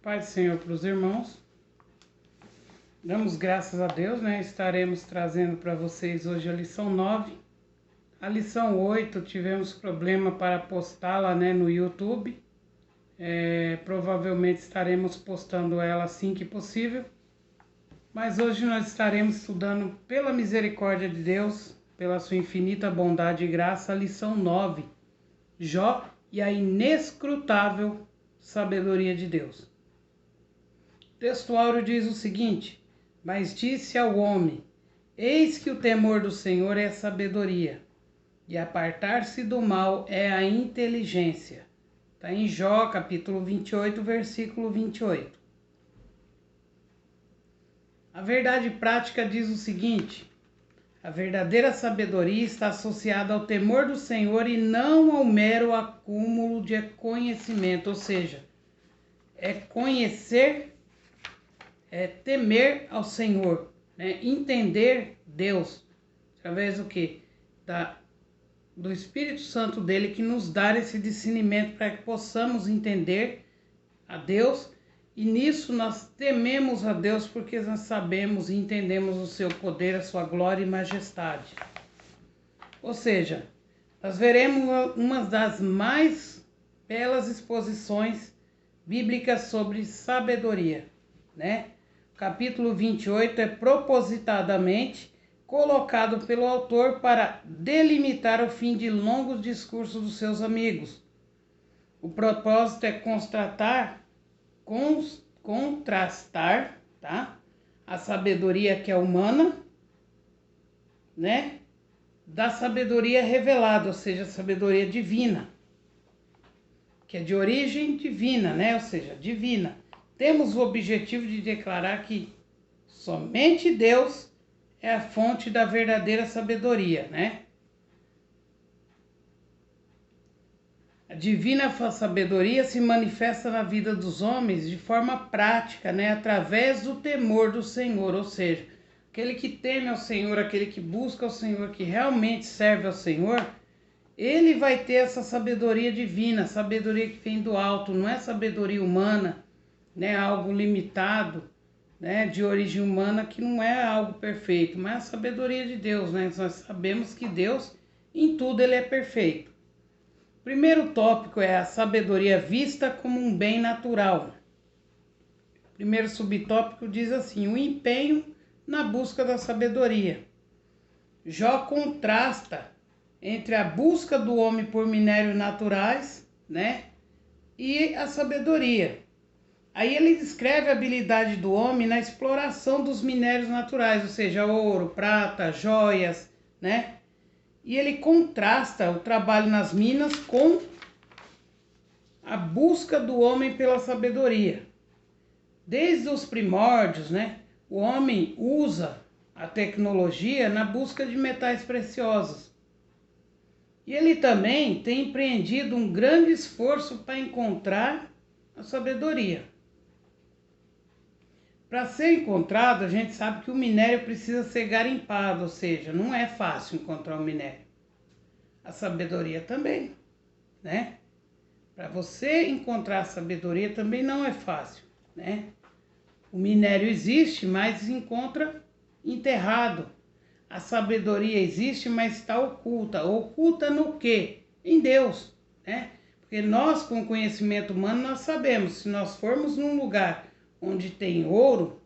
Paz do Senhor para os irmãos. Damos graças a Deus, né? Estaremos trazendo para vocês hoje a lição 9. A lição 8 tivemos problema para postá-la, né, no YouTube. Provavelmente estaremos postando ela assim que possível. Mas hoje nós estaremos estudando, pela misericórdia de Deus, pela sua infinita bondade e graça, a lição 9. Jó e a inescrutável sabedoria de Deus. O texto áureo diz o seguinte: mas disse ao homem, eis que o temor do Senhor é a sabedoria, e apartar-se do mal é a inteligência. Está em Jó, capítulo 28, versículo 28. A verdade prática diz o seguinte: a verdadeira sabedoria está associada ao temor do Senhor e não ao mero acúmulo de conhecimento, ou seja, é conhecer, é temer ao Senhor, né? Entender Deus, através do quê? Do Espírito Santo dele, que nos dá esse discernimento para que possamos entender a Deus, e nisso nós tememos a Deus porque nós sabemos e entendemos o seu poder, a sua glória e majestade. Ou seja, nós veremos uma das mais belas exposições bíblicas sobre sabedoria, né? Capítulo 28 é propositadamente colocado pelo autor para delimitar o fim de longos discursos dos seus amigos. O propósito é contrastar, tá? A sabedoria que é humana, né? Da sabedoria revelada, ou seja, a sabedoria divina, que é de origem divina, né? Ou seja, divina. Temos o objetivo de declarar que somente Deus é a fonte da verdadeira sabedoria, né? A divina sabedoria se manifesta na vida dos homens de forma prática, né? Através do temor do Senhor, ou seja, aquele que teme ao Senhor, aquele que busca ao Senhor, que realmente serve ao Senhor, ele vai ter essa sabedoria divina, sabedoria que vem do alto, não é sabedoria humana, né, algo limitado, né, de origem humana, que não é algo perfeito, mas a sabedoria de Deus, né? Nós sabemos que Deus, em tudo, ele é perfeito. O primeiro tópico é a sabedoria vista como um bem natural. O primeiro subtópico diz assim: o empenho na busca da sabedoria. Jó contrasta entre a busca do homem por minérios naturais, né, e a sabedoria. Aí ele descreve a habilidade do homem na exploração dos minérios naturais, ou seja, ouro, prata, joias, né? E ele contrasta o trabalho nas minas com a busca do homem pela sabedoria. Desde os primórdios, né? O homem usa a tecnologia na busca de metais preciosos. E ele também tem empreendido um grande esforço para encontrar a sabedoria. Para ser encontrado, a gente sabe que o minério precisa ser garimpado, ou seja, não é fácil encontrar o minério. A sabedoria também, né? Para você encontrar a sabedoria também não é fácil, né? O minério existe, mas se encontra enterrado. A sabedoria existe, mas está oculta. Oculta no quê? Em Deus, né? Porque nós, com o conhecimento humano, nós sabemos, se nós formos num lugar onde tem ouro,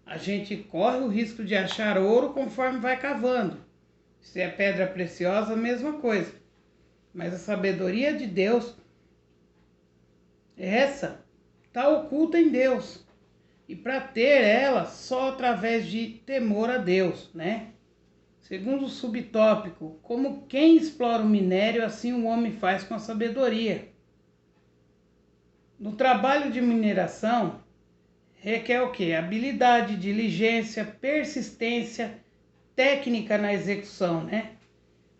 a gente corre o risco de achar ouro conforme vai cavando. Se é pedra preciosa, a mesma coisa. Mas a sabedoria de Deus, essa, está oculta em Deus. E para ter ela, só através de temor a Deus, né? Segundo o subtópico, como quem explora o minério, assim o homem faz com a sabedoria. No trabalho de mineração, requer o quê? Habilidade, diligência, persistência, técnica na execução, né?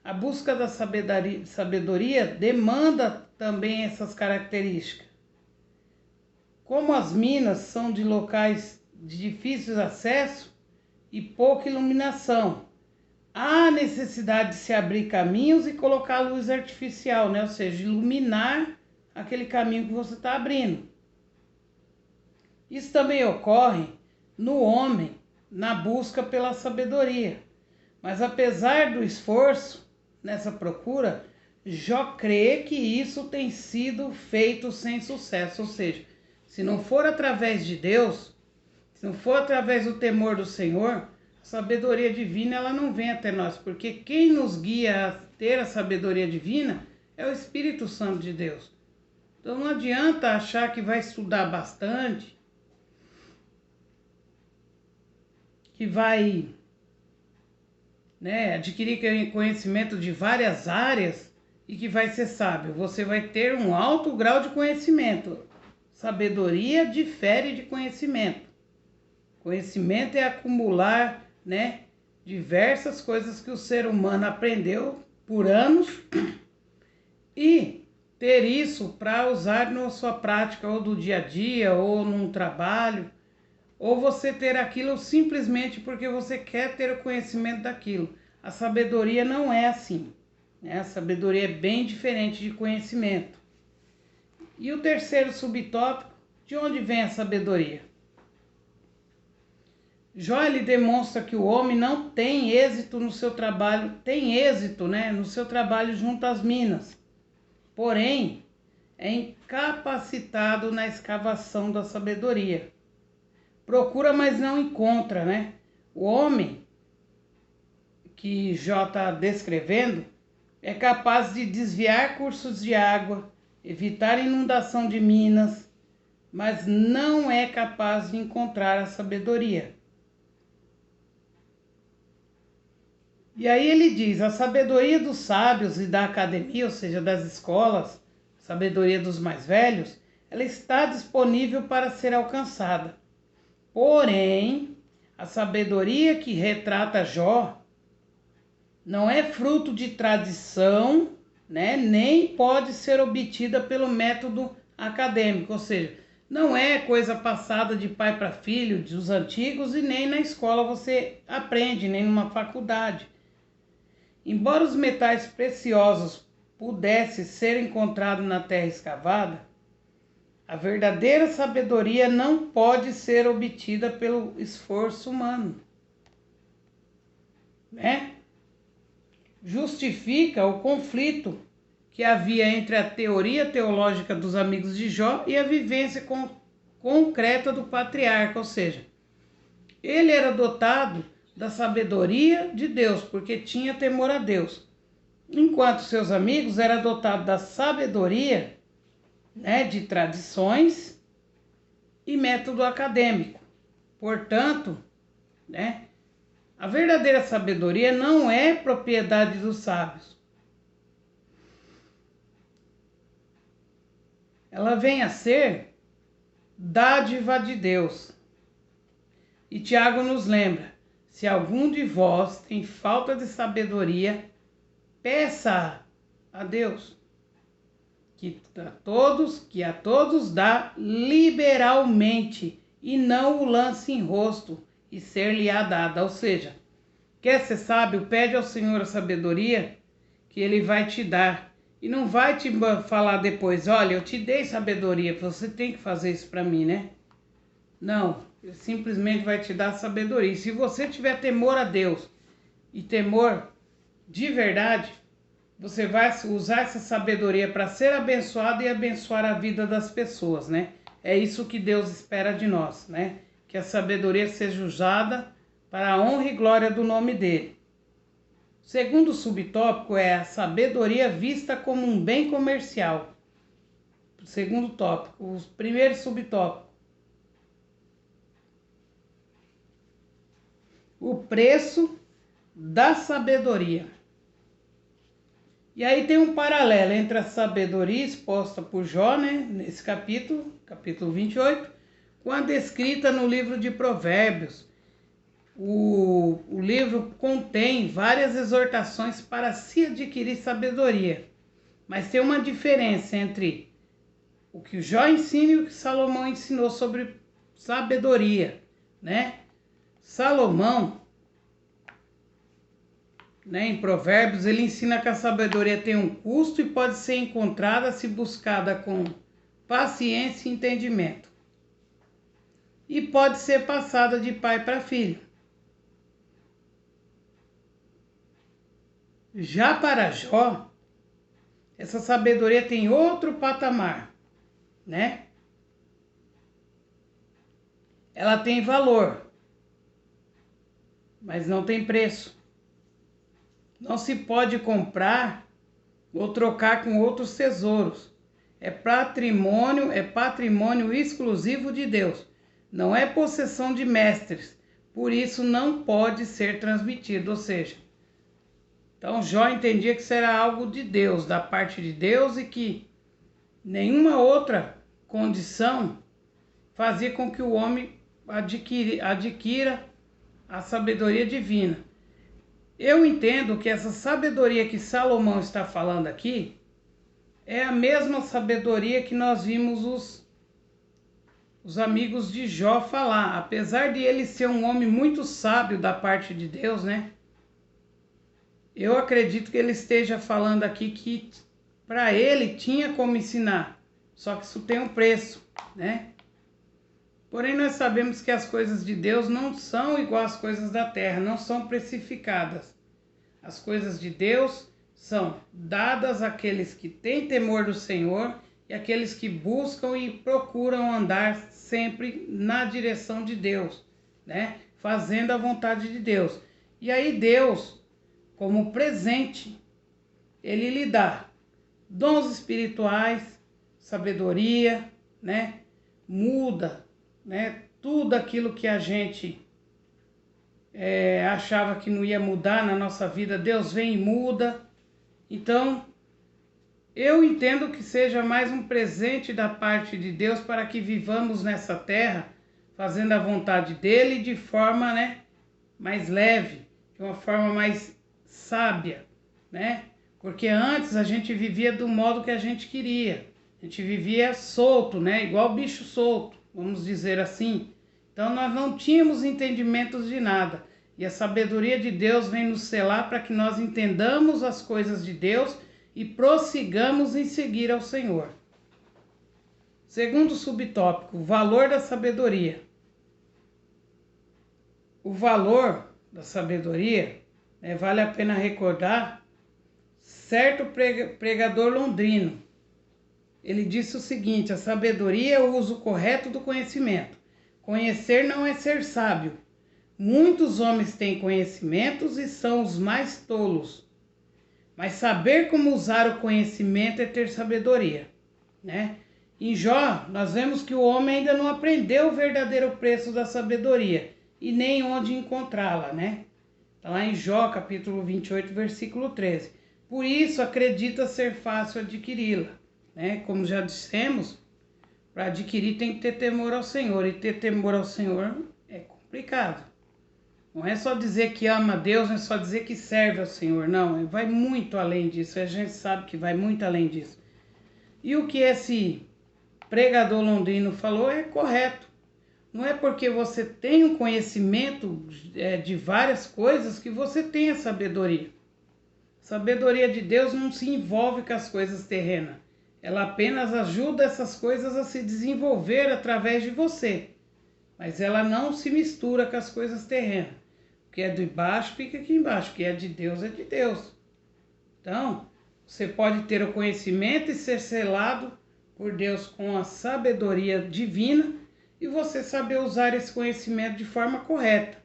A busca da sabedoria demanda também essas características. Como as minas são de locais de difícil acesso e pouca iluminação, há necessidade de se abrir caminhos e colocar luz artificial, né? Ou seja, iluminar aquele caminho que você está abrindo. Isso também ocorre no homem, na busca pela sabedoria. Mas apesar do esforço nessa procura, Jó crê que isso tem sido feito sem sucesso. Ou seja, se não for através de Deus, se não for através do temor do Senhor, a sabedoria divina ela não vem até nós. Porque quem nos guia a ter a sabedoria divina é o Espírito Santo de Deus. Então não adianta achar que vai estudar bastante, que vai adquirir conhecimento de várias áreas e que vai ser sábio. Você vai ter um alto grau de conhecimento. Sabedoria difere de conhecimento. Conhecimento é acumular, diversas coisas que o ser humano aprendeu por anos e ter isso para usar na sua prática ou do dia a dia ou num trabalho. Ou você ter aquilo simplesmente porque você quer ter o conhecimento daquilo. A sabedoria não é assim. A sabedoria é bem diferente de conhecimento. E o terceiro subtópico, de onde vem a sabedoria? Jó ele demonstra que o homem não tem êxito no seu trabalho, no seu trabalho junto às minas. Porém, é incapacitado na escavação da sabedoria. Procura, mas não encontra, O homem que Jó está descrevendo é capaz de desviar cursos de água, evitar inundação de minas, mas não é capaz de encontrar a sabedoria. E aí ele diz, a sabedoria dos sábios e da academia, ou seja, das escolas, sabedoria dos mais velhos, ela está disponível para ser alcançada. Porém, a sabedoria que retrata Jó não é fruto de tradição, nem pode ser obtida pelo método acadêmico, ou seja, não é coisa passada de pai para filho, dos antigos, e nem na escola você aprende, nem numa faculdade. Embora os metais preciosos pudessem ser encontrados na terra escavada, a verdadeira sabedoria não pode ser obtida pelo esforço humano, Justifica o conflito que havia entre a teoria teológica dos amigos de Jó e a vivência concreta do patriarca, ou seja, ele era dotado da sabedoria de Deus, porque tinha temor a Deus, enquanto seus amigos eram dotados da sabedoria, de tradições e método acadêmico. Portanto, a verdadeira sabedoria não é propriedade dos sábios. Ela vem a ser dádiva de Deus. E Tiago nos lembra, se algum de vós tem falta de sabedoria, peça a Deus, que a todos dá liberalmente, e não o lance em rosto, e ser-lhe-á dada. Ou seja, quer ser sábio, pede ao Senhor a sabedoria, que Ele vai te dar. E não vai te falar depois, olha, eu te dei sabedoria, você tem que fazer isso para mim, Não, Ele simplesmente vai te dar sabedoria. E se você tiver temor a Deus e temor de verdade, você vai usar essa sabedoria para ser abençoado e abençoar a vida das pessoas, É isso que Deus espera de nós, Que a sabedoria seja usada para a honra e glória do nome dele. O segundo subtópico é a sabedoria vista como um bem comercial. O segundo tópico. O primeiro subtópico. O preço da sabedoria. E aí tem um paralelo entre a sabedoria exposta por Jó, nesse capítulo 28, com a descrita no livro de Provérbios. O livro contém várias exortações para se adquirir sabedoria, mas tem uma diferença entre o que o Jó ensina e o que Salomão ensinou sobre sabedoria, Salomão, em Provérbios, ele ensina que a sabedoria tem um custo e pode ser encontrada se buscada com paciência e entendimento. e pode ser passada de pai para filho. Já para Jó, essa sabedoria tem outro patamar, né? Ela tem valor, mas não tem preço. Não se pode comprar ou trocar com outros tesouros. É patrimônio exclusivo de Deus. Não é possessão de mestres, por isso não pode ser transmitido. Ou seja, então Jó entendia que isso era algo de Deus, da parte de Deus, e que nenhuma outra condição fazia com que o homem adquira a sabedoria divina. Eu entendo que essa sabedoria que Salomão está falando aqui é a mesma sabedoria que nós vimos os amigos de Jó falar. Apesar de ele ser um homem muito sábio da parte de Deus, né? Eu acredito que ele esteja falando aqui que para ele tinha como ensinar, só que isso tem um preço, né? Porém, nós sabemos que as coisas de Deus não são igual às coisas da terra, não são precificadas. As coisas de Deus são dadas àqueles que têm temor do Senhor e àqueles que buscam e procuram andar sempre na direção de Deus, né? Fazendo a vontade de Deus. E aí Deus, como presente, ele lhe dá dons espirituais, sabedoria, né? Muda, né? Tudo aquilo que a gente achava que não ia mudar na nossa vida, Deus vem e muda. Então, eu entendo que seja mais um presente da parte de Deus para que vivamos nessa terra, fazendo a vontade dele de forma, né, mais leve, de uma forma mais sábia, né? Porque antes a gente vivia do modo que a gente queria. A gente vivia solto, né? Igual bicho solto, vamos dizer assim. Então nós não tínhamos entendimentos de nada. E a sabedoria de Deus vem nos selar para que nós entendamos as coisas de Deus e prossigamos em seguir ao Senhor. Segundo subtópico, o valor da sabedoria. O valor da sabedoria, vale a pena recordar, certo pregador londrino, ele disse o seguinte: a sabedoria é o uso correto do conhecimento. Conhecer não é ser sábio. Muitos homens têm conhecimentos e são os mais tolos. Mas saber como usar o conhecimento é ter sabedoria, né? Em Jó, nós vemos que o homem ainda não aprendeu o verdadeiro preço da sabedoria e nem onde encontrá-la, né? Está lá em Jó, capítulo 28, versículo 13. Por isso, acredita ser fácil adquiri-la, né? Como já dissemos, para adquirir tem que ter temor ao Senhor. E ter temor ao Senhor é complicado. Não é só dizer que ama a Deus, não é só dizer que serve ao Senhor. Não, vai muito além disso. A gente sabe que vai muito além disso. E o que esse pregador londrino falou é correto. Não é porque você tem um conhecimento de várias coisas que você tem a sabedoria. A sabedoria de Deus não se envolve com as coisas terrenas. Ela apenas ajuda essas coisas a se desenvolver através de você. Mas ela não se mistura com as coisas terrenas. O que é de baixo fica aqui embaixo. O que é de Deus é de Deus. Então, você pode ter o conhecimento e ser selado por Deus com a sabedoria divina e você saber usar esse conhecimento de forma correta.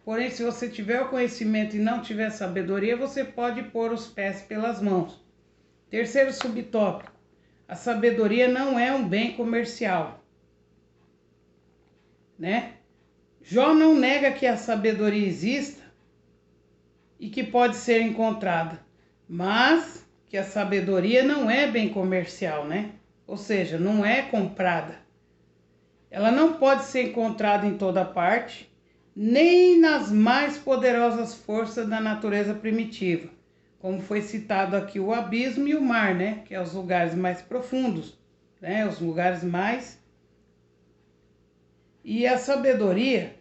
Porém, se você tiver o conhecimento e não tiver sabedoria, você pode pôr os pés pelas mãos. Terceiro subtópico. A sabedoria não é um bem comercial, né? Jó não nega que a sabedoria exista e que pode ser encontrada, mas que a sabedoria não é bem comercial, né? Ou seja, não é comprada. Ela não pode ser encontrada em toda parte, nem nas mais poderosas forças da natureza primitiva, como foi citado aqui o abismo e o mar, né? Que é os lugares mais profundos, né? Os lugares mais... E a sabedoria,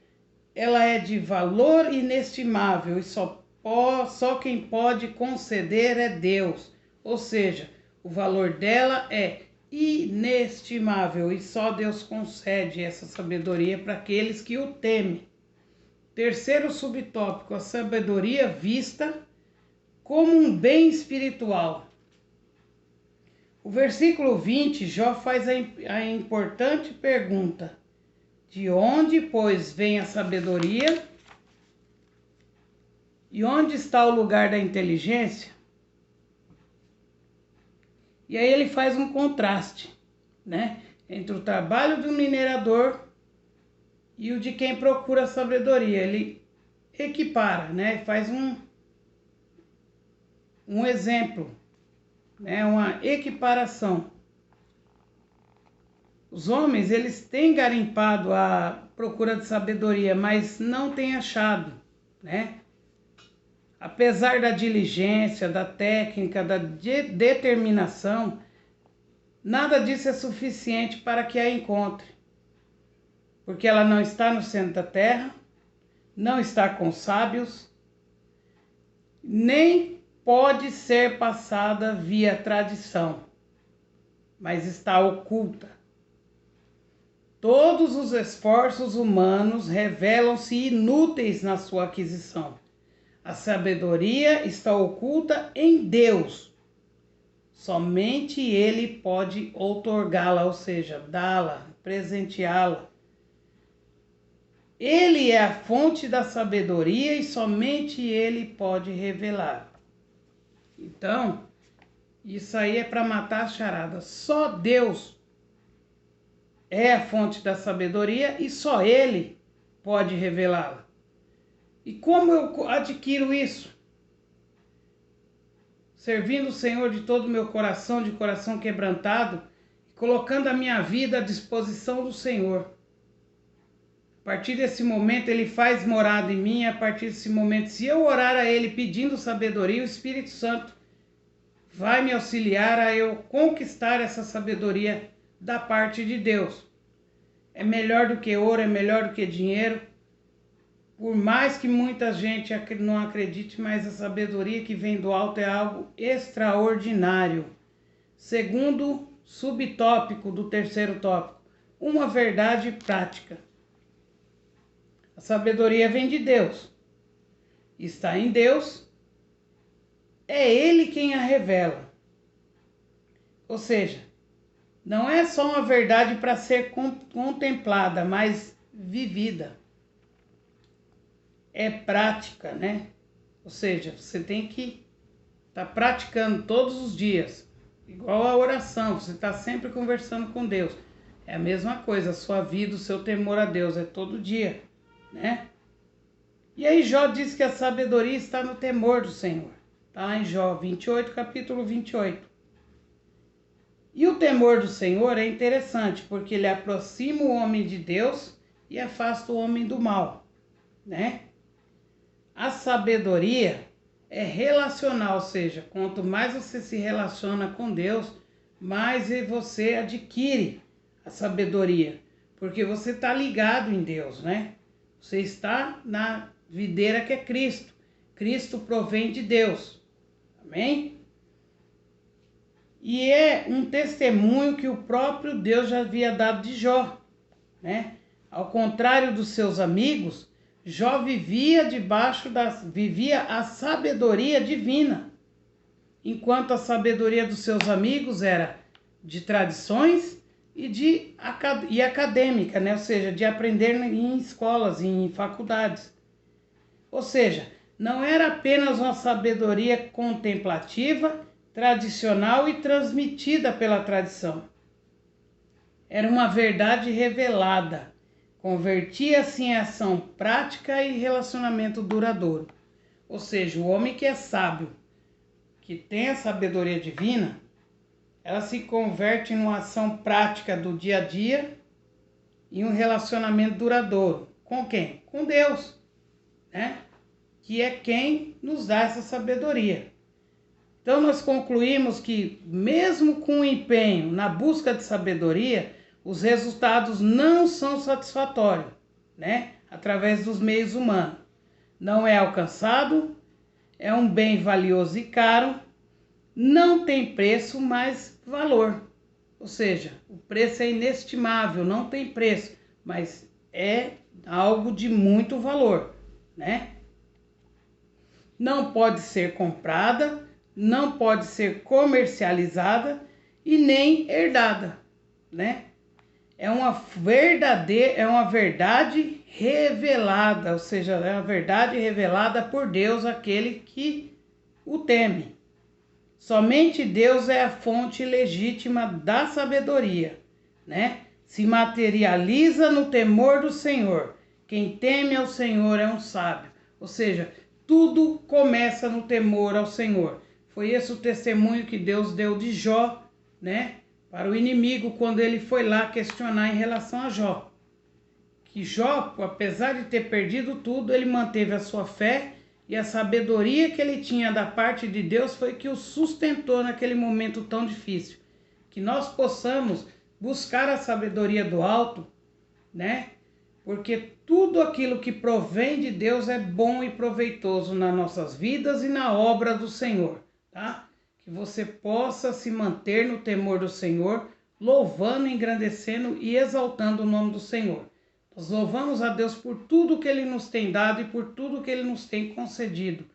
ela é de valor inestimável e só quem pode conceder é Deus. Ou seja, o valor dela é inestimável e só Deus concede essa sabedoria para aqueles que o temem. Terceiro subtópico, a sabedoria vista como um bem espiritual. O versículo 20, Jó faz a importante pergunta: de onde, pois, vem a sabedoria? E onde está o lugar da inteligência? E aí ele faz um contraste, né, entre o trabalho do minerador e o de quem procura sabedoria. Ele equipara, né, faz um exemplo, né, uma equiparação. Os homens, eles têm garimpado a procura de sabedoria, mas não têm achado, né? Apesar da diligência, da técnica, da determinação, nada disso é suficiente para que a encontre, porque ela não está no centro da terra, não está com sábios, nem pode ser passada via tradição, mas está oculta. Todos os esforços humanos revelam-se inúteis na sua aquisição. A sabedoria está oculta em Deus. Somente Ele pode outorgá-la, ou seja, dá-la, presenteá-la. Ele é a fonte da sabedoria e somente Ele pode revelar. Então, isso aí é para matar a charada. Só Deus é a fonte da sabedoria e só Ele pode revelá-la. E como eu adquiro isso? Servindo o Senhor de todo o meu coração, de coração quebrantado, colocando a minha vida à disposição do Senhor. A partir desse momento, Ele faz morada em mim. A partir desse momento, se eu orar a Ele pedindo sabedoria, o Espírito Santo vai me auxiliar a eu conquistar essa sabedoria da parte de Deus. É melhor do que ouro, é melhor do que dinheiro. Por mais que muita gente não acredite, mas a sabedoria que vem do alto é algo extraordinário. Segundo subtópico do terceiro tópico, uma verdade prática. A sabedoria vem de Deus. Está em Deus. É Ele quem a revela. Ou seja, não é só uma verdade para ser contemplada, mas vivida. É prática, né? Ou seja, você tem que estar praticando todos os dias. Igual a oração, você está sempre conversando com Deus. É a mesma coisa, a sua vida, o seu temor a Deus, é todo dia, né? E aí Jó diz que a sabedoria está no temor do Senhor. Está lá em Jó 28, capítulo 28. E o temor do Senhor é interessante, porque ele aproxima o homem de Deus e afasta o homem do mal, né? A sabedoria é relacional, ou seja, quanto mais você se relaciona com Deus, mais você adquire a sabedoria, porque você está ligado em Deus, né? Você está na videira que é Cristo. Cristo provém de Deus. Amém? E é um testemunho que o próprio Deus já havia dado de Jó, né? Ao contrário dos seus amigos, Jó vivia vivia a sabedoria divina, enquanto a sabedoria dos seus amigos era de tradições e acadêmica, né? Ou seja, de aprender em escolas, em faculdades. Ou seja, não era apenas uma sabedoria contemplativa, tradicional e transmitida pela tradição. Era uma verdade revelada. Convertia-se em ação prática e relacionamento duradouro. Ou seja, o homem que é sábio, que tem a sabedoria divina, ela se converte em uma ação prática do dia a dia e um relacionamento duradouro. Com quem? Com Deus, né? Que é quem nos dá essa sabedoria. Então nós concluímos que mesmo com o empenho na busca de sabedoria, os resultados não são satisfatórios, né? Através dos meios humanos. Não é alcançado, é um bem valioso e caro, não tem preço, mas valor. Ou seja, o preço é inestimável, não tem preço, mas é algo de muito valor, né? Não pode ser comprada, não pode ser comercializada e nem herdada, né? É uma verdade revelada, ou seja, é uma verdade revelada por Deus àquele que o teme. Somente Deus é a fonte legítima da sabedoria, né? Se materializa no temor do Senhor. Quem teme ao Senhor é um sábio. Ou seja, tudo começa no temor ao Senhor. Foi esse o testemunho que Deus deu de Jó, né? Para o inimigo quando ele foi lá questionar em relação a Jó. Que Jó, apesar de ter perdido tudo, ele manteve a sua fé e a sabedoria que ele tinha da parte de Deus foi que o sustentou naquele momento tão difícil. Que nós possamos buscar a sabedoria do alto, né? Porque tudo aquilo que provém de Deus é bom e proveitoso nas nossas vidas e na obra do Senhor, tá? Que você possa se manter no temor do Senhor, louvando, engrandecendo e exaltando o nome do Senhor. Nós louvamos a Deus por tudo que Ele nos tem dado e por tudo que Ele nos tem concedido.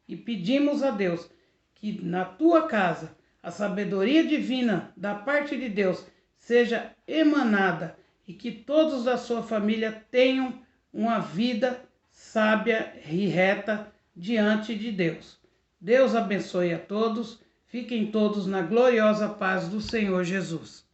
E pedimos a Deus que na tua casa a sabedoria divina da parte de Deus seja emanada e que todos da sua família tenham uma vida sábia e reta diante de Deus. Deus abençoe a todos. Fiquem todos na gloriosa paz do Senhor Jesus.